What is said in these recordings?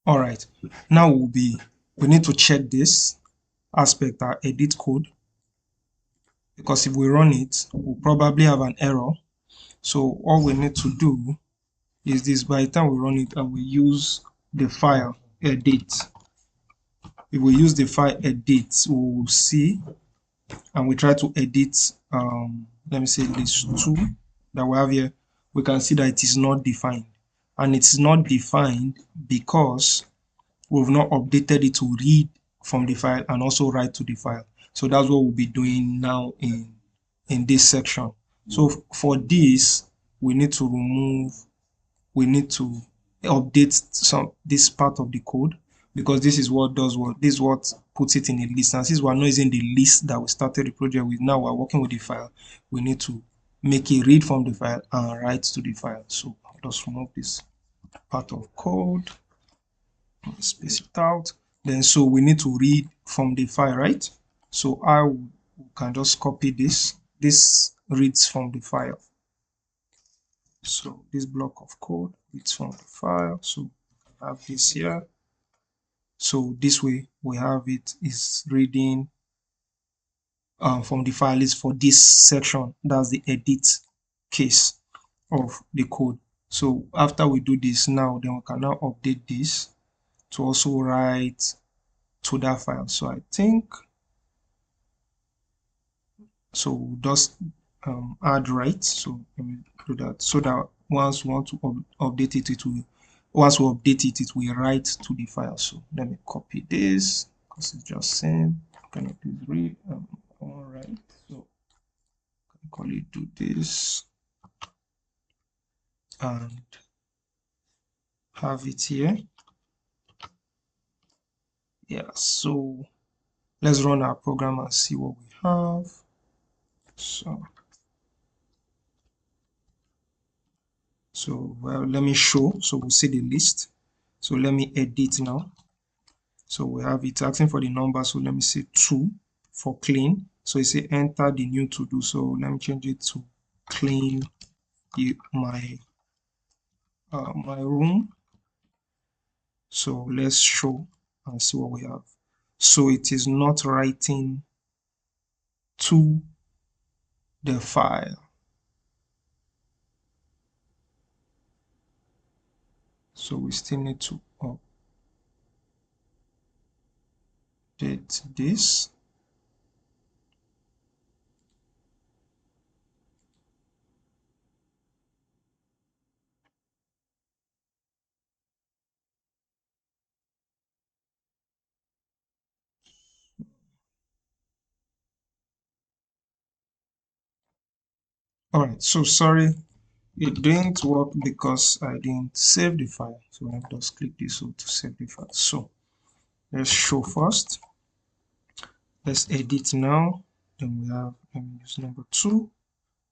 All right, now we need to check this aspect, our edit code, because if we run it, we'll probably have an error. So all we need to do is this: by the time we run it and we use the file edit, if we use the file edit, we will see, and we try to edit, let me say this 2 that we have here, we can see that it is not defined, and it's not defined because we've not updated it to read from the file and also write to the file. So that's what we'll be doing now in this section. So for this, we need to update this part of the code, because this is what puts it in a list. And since we're not using the list that we started the project with, now we're working with the file, we need to make it read from the file and write to the file. So I'll just remove this part of code, space it out. Then so we need to read from the file, right? So I can just copy this. This reads from the file. So this block of code reads from the file. So I have this here. So this way we have it is reading from the file is for this section. That's the edit case of the code. So after we do this now, then we can now update this to also write to that file. So I think, so we'll just add write. So let me do that, so that once we want to update it, once we update it, it will write to the file. So let me copy this because it's just same. Can I please read? All right. So I call it do this and have it here. Yeah. So let's run our program and see what we have. So well, let me show. So we'll see the list. So let me edit now. So we have it asking for the number. So let me say 2 for clean. So it say enter the new to do. So let me change it to clean my room. So let's show and see what we have. So it is not writing to the file. So we still need to update this. All right, so sorry, it didn't work because I didn't save the file. So let me just click this to save the file. So let's show first. Let's edit now. Then we have, let me use number 2.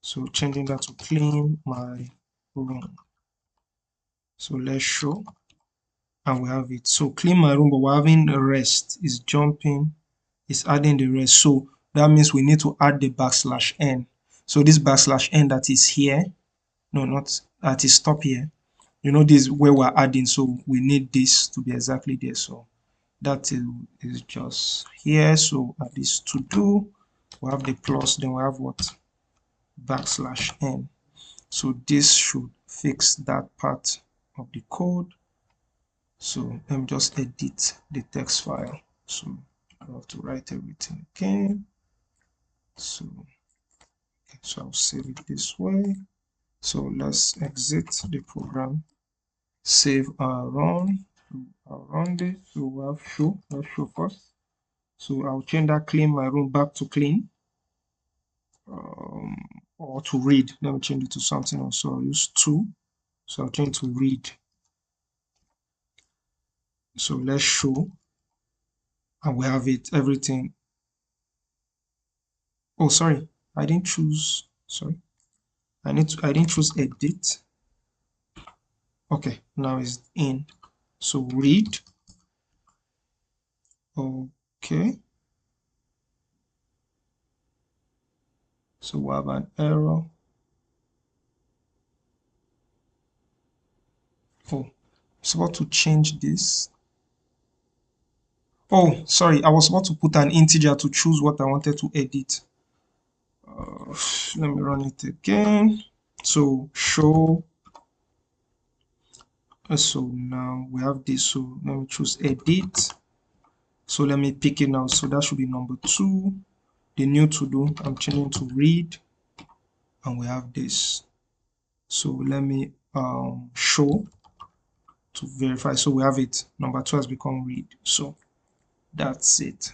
So changing that to clean my room. So let's show, and we have it. So clean my room, but we're having a rest. Is jumping, is adding the rest. So that means we need to add the \n. So this \n that is here, no, not that is stop here. You know, this is where we're adding. So we need this to be exactly there. So that is just here. So at this to do, we have the plus, then we have what? \n. So this should fix that part of the code. So let me just edit the text file. So I have to write everything again. So, okay, so I'll save it this way. So let's exit the program, save and run. I'll run this. So we'll have show. Let's show first. So I'll change that clean my room back to clean, or to read. Let me change it to something else. So I'll use 2. So I'll change to read. So let's show, and we have it, everything. Oh, sorry, I didn't choose. Sorry, I didn't choose edit. Okay, now it's in. So read. Okay. So we have an error. Oh, it's about to change this. Oh, sorry, I was about to put an integer to choose what I wanted to edit. Let me run it again. So show. So now we have this. So let me choose edit. So let me pick it now. So that should be number 2. The new to do, I'm changing to read, and we have this. So let me show to verify. So we have it. Number 2 has become read. So that's it.